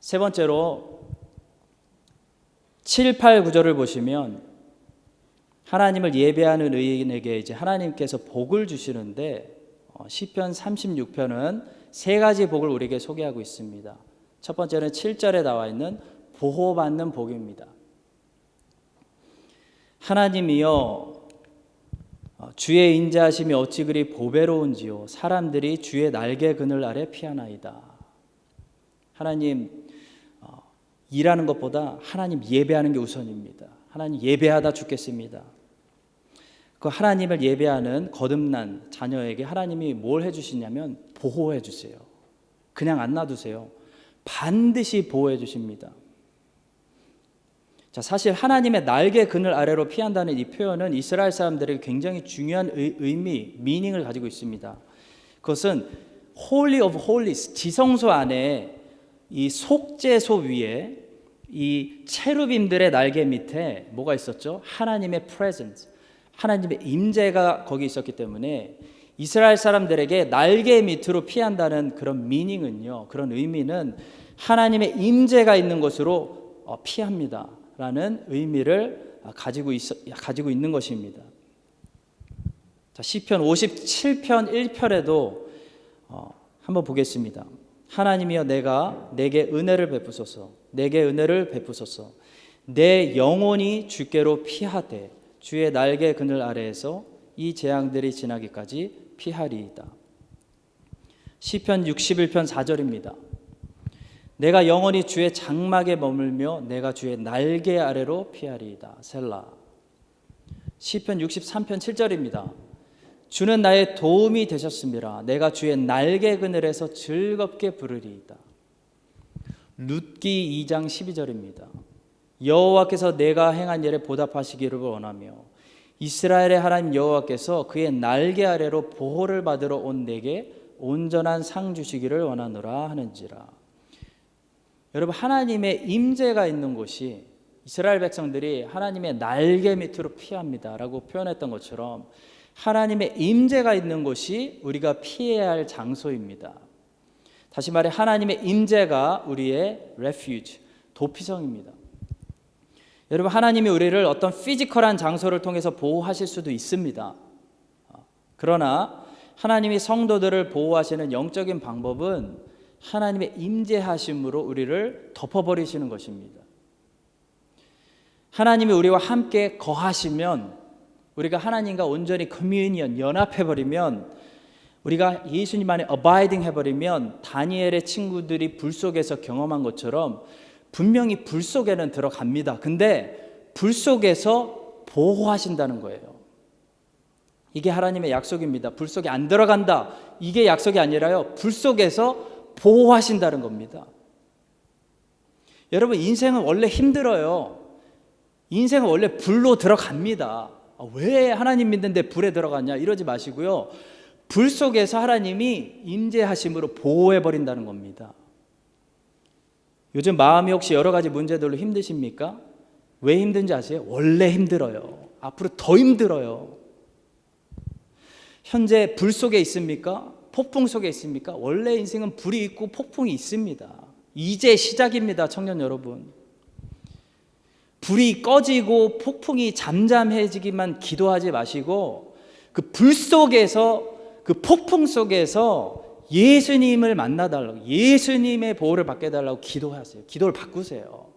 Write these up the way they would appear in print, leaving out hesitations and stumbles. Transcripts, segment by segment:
세 번째로 7, 8, 9절을 보시면 하나님을 예배하는 의인에게 이제 하나님께서 복을 주시는데 시편 36편은 세 가지 복을 우리에게 소개하고 있습니다. 첫 번째는 7절에 나와 있는 보호받는 복입니다. 하나님이여 주의 인자하심이 어찌 그리 보배로운지요 사람들이 주의 날개 그늘 아래 피하나이다. 하나님 일하는 것보다 하나님 예배하는 게 우선입니다. 하나님 예배하다 죽겠습니다. 그 하나님을 예배하는 거듭난 자녀에게 하나님이 뭘 해주시냐면 보호해 주세요. 그냥 안 놔두세요. 반드시 보호해 주십니다. 자, 사실 하나님의 날개 그늘 아래로 피한다는 이 표현은 이스라엘 사람들에게 굉장히 중요한 의미, 미닝을 가지고 있습니다. 그것은 Holy of Holies, 지성소 안에 이 속죄소 위에 이 체루빔들의 날개 밑에 뭐가 있었죠? 하나님의 presence, 하나님의 임재가 거기 있었기 때문에 이스라엘 사람들에게 날개 밑으로 피한다는 그런 미닝은요, 그런 의미는 하나님의 임재가 있는 곳으로 피합니다 라는 의미를 가지고 있는 것입니다. 자, 시편 57편 1절에도 한번 보겠습니다. 하나님이여 내게 은혜를 베푸소서, 내게 은혜를 베푸소서. 내 영혼이 주께로 피하되 주의 날개 그늘 아래에서 이 재앙들이 지나기까지 피하리이다. 시편 61편 4절입니다. 내가 영원히 주의 장막에 머물며 내가 주의 날개 아래로 피하리이다. 셀라. 시편 63편 7절입니다. 주는 나의 도움이 되셨음이라 내가 주의 날개 그늘에서 즐겁게 부르리이다. 룻기 2장 12절입니다. 여호와께서 내가 행한 일에 보답하시기를 원하며 이스라엘의 하나님 여호와께서 그의 날개 아래로 보호를 받으러 온 내게 온전한 상 주시기를 원하노라 하는지라. 여러분, 하나님의 임재가 있는 곳이 이스라엘 백성들이 하나님의 날개 밑으로 피합니다 라고 표현했던 것처럼 하나님의 임재가 있는 곳이 우리가 피해야 할 장소입니다. 다시 말해 하나님의 임재가 우리의 refuge, 도피성입니다. 여러분, 하나님이 우리를 어떤 피지컬한 장소를 통해서 보호하실 수도 있습니다. 그러나 하나님이 성도들을 보호하시는 영적인 방법은 하나님의 임재하심으로 우리를 덮어버리시는 것입니다. 하나님이 우리와 함께 거하시면, 우리가 하나님과 온전히 커뮤니언, 연합해버리면, 우리가 예수님 안에 abiding 해버리면 다니엘의 친구들이 불 속에서 경험한 것처럼 분명히 불 속에는 들어갑니다. 근데 불 속에서 보호하신다는 거예요. 이게 하나님의 약속입니다. 불 속에 안 들어간다, 이게 약속이 아니라요, 불 속에서 보호하신다는 겁니다. 여러분, 인생은 원래 힘들어요. 인생은 원래 불로 들어갑니다. 왜 하나님 믿는데 불에 들어갔냐 이러지 마시고요, 불 속에서 하나님이 임재하심으로 보호해버린다는 겁니다. 요즘 마음이 혹시 여러 가지 문제들로 힘드십니까? 왜 힘든지 아세요? 원래 힘들어요. 앞으로 더 힘들어요. 현재 불 속에 있습니까? 폭풍 속에 있습니까? 원래 인생은 불이 있고 폭풍이 있습니다. 이제 시작입니다, 청년 여러분. 불이 꺼지고 폭풍이 잠잠해지기만 기도하지 마시고 그 불 속에서, 그 폭풍 속에서 예수님을 만나달라고, 예수님의 보호를 받게 해달라고 기도하세요. 기도를 바꾸세요.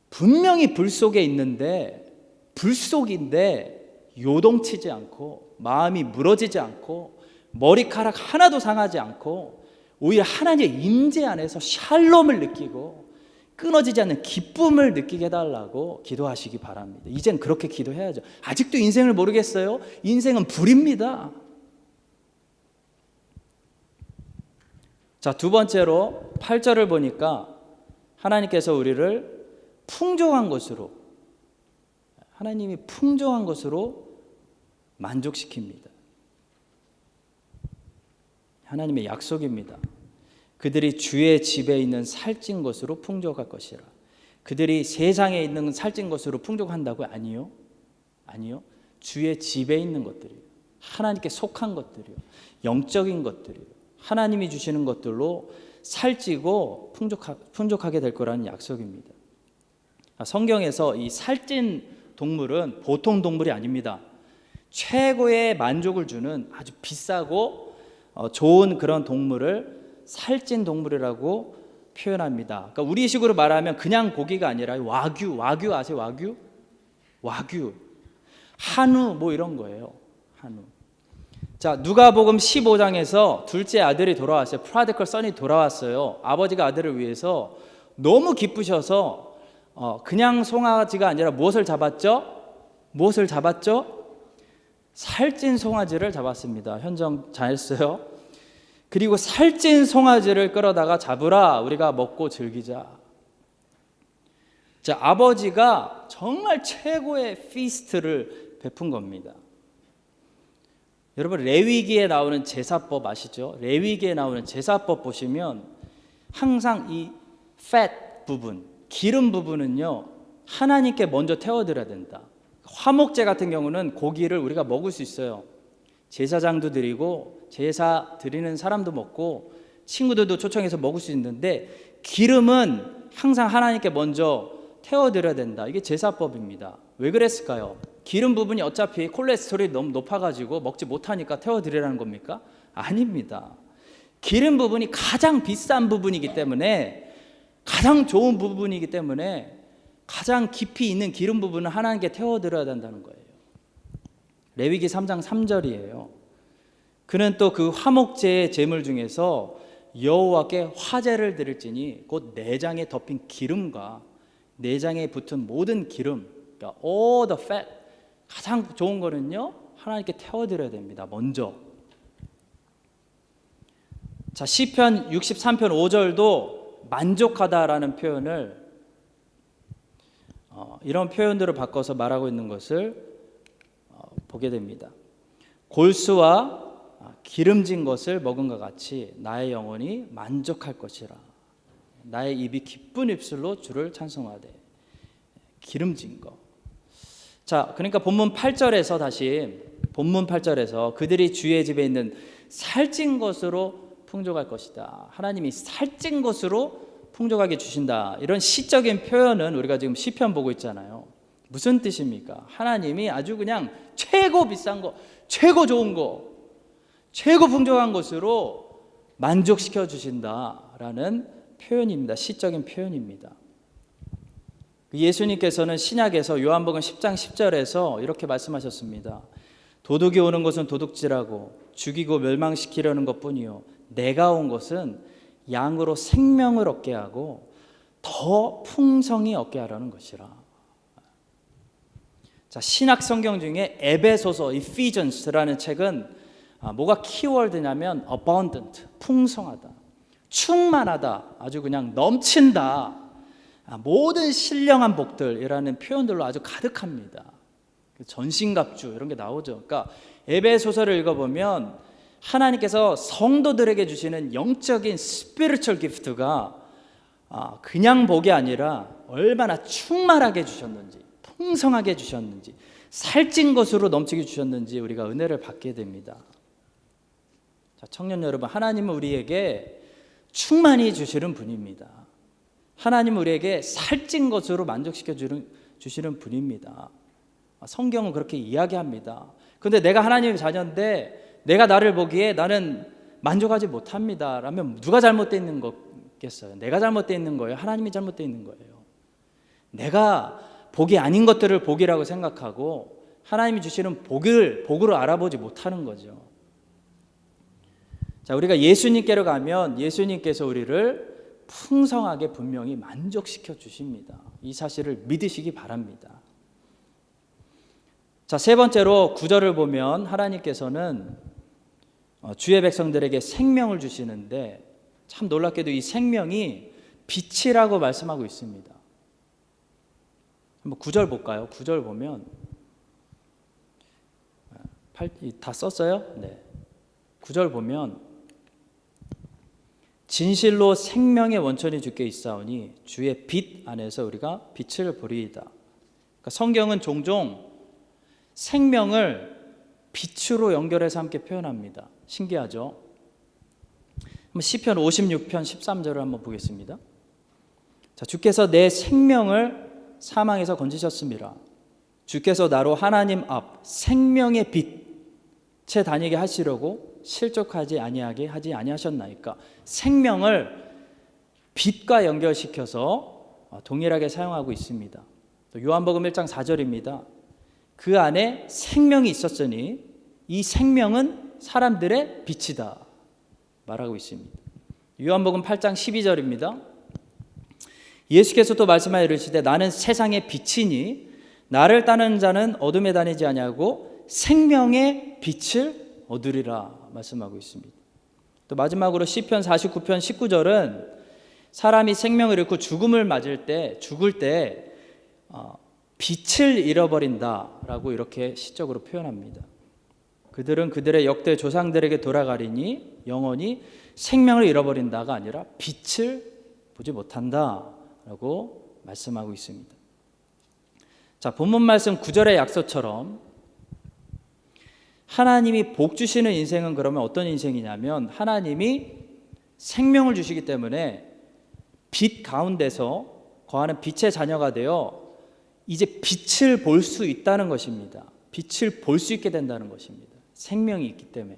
분명히 불 속에 있는데, 불 속인데 요동치지 않고 마음이 무너지지 않고 머리카락 하나도 상하지 않고 오히려 하나님의 임재 안에서 샬롬을 느끼고 끊어지지 않는 기쁨을 느끼게 해달라고 기도하시기 바랍니다. 이젠 그렇게 기도해야죠. 아직도 인생을 모르겠어요? 인생은 불입니다. 자, 두 번째로 8절을 보니까 하나님께서 우리를 풍족한 것으로, 하나님이 풍족한 것으로 만족시킵니다. 하나님의 약속입니다. 그들이 주의 집에 있는 살찐 것으로 풍족할 것이라. 그들이 세상에 있는 살찐 것으로 풍족한다고요? 아니요. 아니요. 주의 집에 있는 것들이요, 하나님께 속한 것들이요, 영적인 것들이요, 하나님이 주시는 것들로 살찌고 풍족하게 될 거라는 약속입니다. 성경에서 이 살찐 동물은 보통 동물이 아닙니다. 최고의 만족을 주는 아주 비싸고 좋은 그런 동물을 살찐 동물이라고 표현합니다. 그러니까 우리식으로 말하면 그냥 고기가 아니라 와규 아세요? 와규, 한우 뭐 이런 거예요. 한우. 자, 누가복음 15장에서 둘째 아들이 돌아왔어요. 프라디컬 선이 돌아왔어요. 아버지가 아들을 위해서 너무 기쁘셔서 그냥 송아지가 아니라 무엇을 잡았죠? 살찐 송아지를 잡았습니다. 현정 잘했어요. 그리고 살찐 송아지를 끌어다가 잡으라, 우리가 먹고 즐기자. 자, 아버지가 정말 최고의 피스트를 베푼 겁니다. 여러분, 레위기에 나오는 제사법 아시죠? 레위기에 나오는 제사법 보시면 항상 이 fat 부분, 기름 부분은요, 하나님께 먼저 태워드려야 된다. 화목제 같은 경우는 고기를 우리가 먹을 수 있어요. 제사장도 드리고 제사 드리는 사람도 먹고 친구들도 초청해서 먹을 수 있는데, 기름은 항상 하나님께 먼저 태워드려야 된다. 이게 제사법입니다. 왜 그랬을까요? 기름 부분이 어차피 콜레스테롤이 너무 높아가지고 먹지 못하니까 태워드리라는 겁니까? 아닙니다. 기름 부분이 가장 비싼 부분이기 때문에, 가장 좋은 부분이기 때문에 가장 깊이 있는 기름 부분을 하나님께 태워드려야 된다는 거예요. 레위기 3장 3절이에요. 그는 또 그 화목제의 제물 중에서 여호와께 화제를 드릴지니 곧 내장에 덮인 기름과 내장에 붙은 모든 기름, 그러니까 all the fat, 가장 좋은 거는요 하나님께 태워드려야 됩니다. 먼저. 자, 시편 63편 5절도 만족하다라는 표현을 이런 표현들을 바꿔서 말하고 있는 것을 보게 됩니다. 골수와 기름진 것을 먹은 것 같이 나의 영혼이 만족할 것이라. 나의 입이 기쁜 입술로 주를 찬송하되. 기름진 것. 자, 그러니까 본문 8절에서 다시 본문 8절에서 그들이 주의 집에 있는 살찐 것으로 풍족할 것이다. 하나님이 살찐 것으로 풍족하게 주신다. 이런 시적인 표현은 우리가 지금 시편 보고 있잖아요. 무슨 뜻입니까? 하나님이 아주 그냥 최고 비싼 거, 최고 좋은 거, 최고 풍족한 것으로 만족시켜 주신다라는 표현입니다. 시적인 표현입니다. 예수님께서는 신약에서 요한복음 10장 10절에서 이렇게 말씀하셨습니다. 도둑이 오는 것은 도둑질하고 죽이고 멸망시키려는 것뿐이요 내가 온 것은 양으로 생명을 얻게 하고 더 풍성히 얻게 하려는 것이라. 자, 신약 성경 중에 에베소서 Ephesians라는 책은 뭐가 키워드냐면 abundant, 풍성하다, 충만하다, 아주 그냥 넘친다, 모든 신령한 복들이라는 표현들로 아주 가득합니다. 전신갑주 이런 게 나오죠. 그러니까 에베소서를 읽어보면 하나님께서 성도들에게 주시는 영적인 스피리추얼 기프트가 그냥 복이 아니라 얼마나 충만하게 주셨는지, 풍성하게 주셨는지, 살찐 것으로 넘치게 주셨는지 우리가 은혜를 받게 됩니다. 자, 청년 여러분, 하나님은 우리에게 충만히 주시는 분입니다. 하나님은 우리에게 살찐 것으로 만족시켜 주시는 분입니다. 성경은 그렇게 이야기합니다. 그런데 내가 하나님의 자녀인데 내가 나를 보기에 나는 만족하지 못합니다 라면 누가 잘못되어 있는 거겠어요? 내가 잘못되어 있는 거예요? 하나님이 잘못되어 있는 거예요? 내가 복이 아닌 것들을 복이라고 생각하고 하나님이 주시는 복으로 알아보지 못하는 거죠. 자, 우리가 예수님께로 가면 예수님께서 우리를 풍성하게 분명히 만족시켜 주십니다. 이 사실을 믿으시기 바랍니다. 자, 세 번째로 9절을 보면 하나님께서는 주의 백성들에게 생명을 주시는데 참 놀랍게도 이 생명이 빛이라고 말씀하고 있습니다. 한번 9절 볼까요? 9절 보면 다 썼어요? 네. 9절 보면 진실로 생명의 원천이 주께 있사오니 주의 빛 안에서 우리가 빛을 보리이다. 그러니까 성경은 종종 생명을 빛으로 연결해서 함께 표현합니다. 신기하죠? 시편 56편 13절을 한번 보겠습니다. 자, 주께서 내 생명을 사망에서 건지셨습니다. 주께서 나로 하나님 앞 생명의 빛에 다니게 하시려고 실족하지 아니하게 하지 아니하셨나이까. 생명을 빛과 연결시켜서 동일하게 사용하고 있습니다. 요한복음 1장 4절입니다. 그 안에 생명이 있었으니 이 생명은 사람들의 빛이다 말하고 있습니다. 요한복음 8장 12절입니다. 예수께서 또 말씀하여 이르시되 나는 세상의 빛이니 나를 따르는 자는 어둠에 다니지 아니하고 생명의 빛을 얻으리라 말씀하고 있습니다. 또 마지막으로 시편 49편 19절은 사람이 생명을 잃고 죽을 때 빛을 잃어버린다라고 이렇게 시적으로 표현합니다. 그들은 그들의 역대 조상들에게 돌아가리니 영원히 생명을 잃어버린다가 아니라 빛을 보지 못한다라고 말씀하고 있습니다. 자, 본문 말씀 9절의 약속처럼 하나님이 복 주시는 인생은 그러면 어떤 인생이냐면 하나님이 생명을 주시기 때문에 빛 가운데서 거하는 빛의 자녀가 되어 이제 빛을 볼 수 있다는 것입니다. 빛을 볼 수 있게 된다는 것입니다. 생명이 있기 때문에.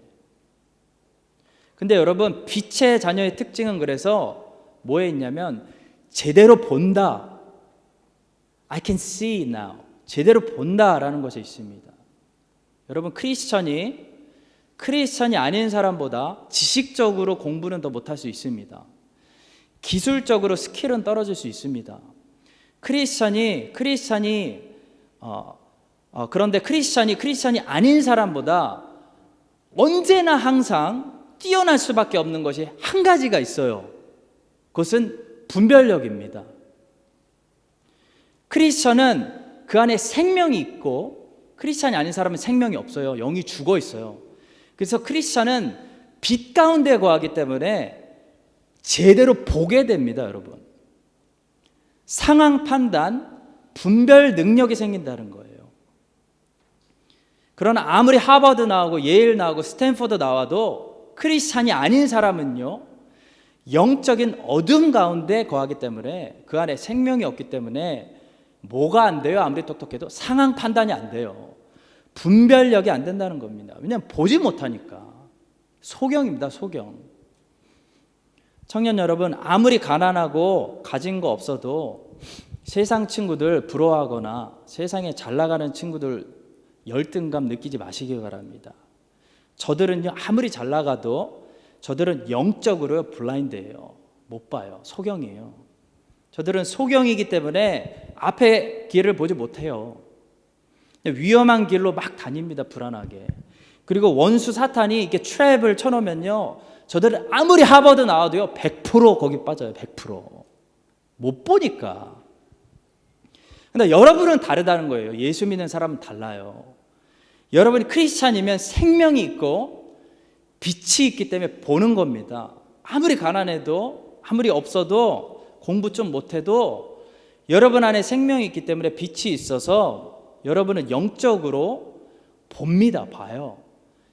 근데 여러분, 빛의 자녀의 특징은 그래서 뭐에 있냐면 제대로 본다. I can see now. 제대로 본다라는 것에 있습니다. 여러분, 크리스천이 아닌 사람보다 지식적으로 공부는 더 못할 수 있습니다. 기술적으로 스킬은 떨어질 수 있습니다. 그런데 크리스천이 아닌 사람보다 언제나 항상 뛰어날 수밖에 없는 것이 한 가지가 있어요. 그것은 분별력입니다. 크리스천은 그 안에 생명이 있고 크리스천이 아닌 사람은 생명이 없어요. 영이 죽어 있어요. 그래서 크리스천은 빛 가운데 거하기 때문에 제대로 보게 됩니다, 여러분. 상황 판단, 분별 능력이 생긴다는 거예요. 그러나 아무리 하버드 나오고 예일 나오고 스탠포드 나와도 크리스찬이 아닌 사람은요, 영적인 어둠 가운데 거하기 때문에 그 안에 생명이 없기 때문에 뭐가 안 돼요? 아무리 똑똑해도 상황 판단이 안 돼요. 분별력이 안 된다는 겁니다. 왜냐하면 보지 못하니까. 소경입니다, 소경. 청년 여러분, 아무리 가난하고 가진 거 없어도 세상 친구들 부러워하거나 세상에 잘 나가는 친구들 열등감 느끼지 마시기 바랍니다. 저들은요, 아무리 잘 나가도 저들은 영적으로 블라인드예요. 못 봐요. 소경이에요. 저들은 소경이기 때문에 앞에 길을 보지 못해요. 위험한 길로 막 다닙니다. 불안하게. 그리고 원수 사탄이 이렇게 트랩을 쳐놓으면요, 저들은 아무리 하버드 나와도요 100% 거기 빠져요. 100% 못 보니까. 근데 여러분은 다르다는 거예요. 예수 믿는 사람은 달라요. 여러분이 크리스찬이면 생명이 있고 빛이 있기 때문에 보는 겁니다. 아무리 가난해도 아무리 없어도 공부 좀 못해도 여러분 안에 생명이 있기 때문에 빛이 있어서 여러분은 영적으로 봅니다. 봐요.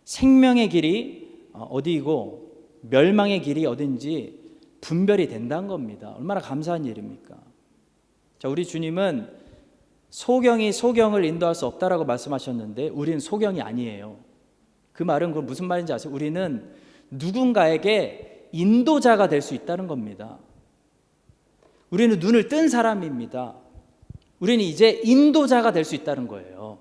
생명의 길이 어디이고 멸망의 길이 어딘지 분별이 된다는 겁니다. 얼마나 감사한 일입니까? 자, 우리 주님은 소경이 소경을 인도할 수 없다라고 말씀하셨는데 우리는 소경이 아니에요. 그 말은 무슨 말인지 아세요? 우리는 누군가에게 인도자가 될 수 있다는 겁니다. 우리는 눈을 뜬 사람입니다. 우리는 이제 인도자가 될 수 있다는 거예요.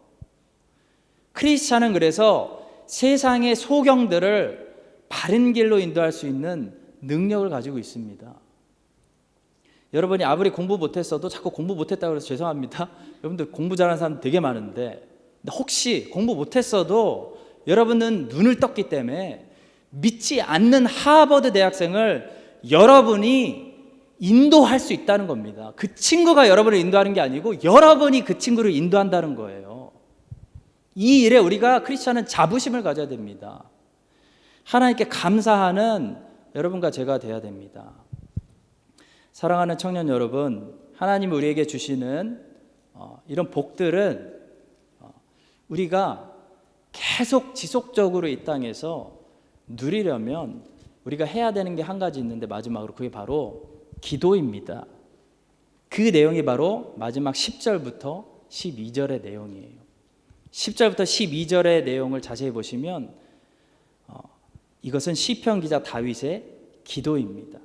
크리스찬은 그래서 세상의 소경들을 바른 길로 인도할 수 있는 능력을 가지고 있습니다. 여러분이 아무리 공부 못했어도 자꾸 공부 못했다고 해서 죄송합니다. 여러분들 공부 잘하는 사람 되게 많은데 혹시 공부 못했어도 여러분은 눈을 떴기 때문에 믿지 않는 하버드 대학생을 여러분이 인도할 수 있다는 겁니다. 그 친구가 여러분을 인도하는 게 아니고 여러분이 그 친구를 인도한다는 거예요. 이 일에 우리가 크리스천은 자부심을 가져야 됩니다. 하나님께 감사하는 여러분과 제가 돼야 됩니다. 사랑하는 청년 여러분, 하나님이 우리에게 주시는 이런 복들은 우리가 계속 지속적으로 이 땅에서 누리려면 우리가 해야 되는 게 한 가지 있는데 마지막으로 그게 바로 기도입니다. 그 내용이 바로 마지막 10절부터 12절의 내용이에요. 10절부터 12절의 내용을 자세히 보시면 이것은 시편 기자 다윗의 기도입니다.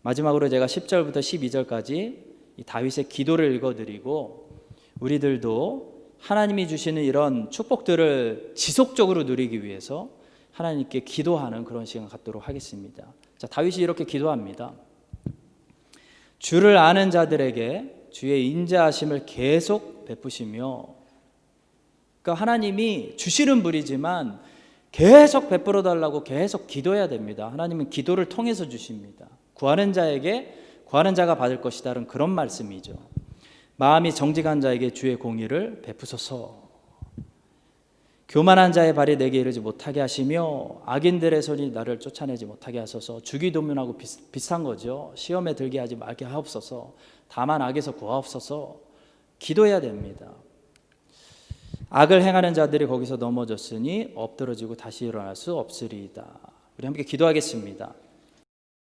마지막으로 제가 10절부터 12절까지 이 다윗의 기도를 읽어드리고 우리들도 하나님이 주시는 이런 축복들을 지속적으로 누리기 위해서 하나님께 기도하는 그런 시간 갖도록 하겠습니다. 자, 다윗이 이렇게 기도합니다. 주를 아는 자들에게 주의 인자하심을 계속 베푸시며, 그러니까 하나님이 주시는 분이지만 계속 베풀어 달라고 계속 기도해야 됩니다. 하나님은 기도를 통해서 주십니다. 구하는 자에게 구하는 자가 받을 것이다는 그런 말씀이죠. 마음이 정직한 자에게 주의 공의를 베푸소서. 교만한 자의 발이 내게 이르지 못하게 하시며 악인들의 손이 나를 쫓아내지 못하게 하소서. 주기도문하고 비슷한 거죠. 시험에 들게 하지 말게 하옵소서. 다만 악에서 구하옵소서. 기도해야 됩니다. 악을 행하는 자들이 거기서 넘어졌으니 엎드러지고 다시 일어날 수 없으리이다. 우리 함께 기도하겠습니다.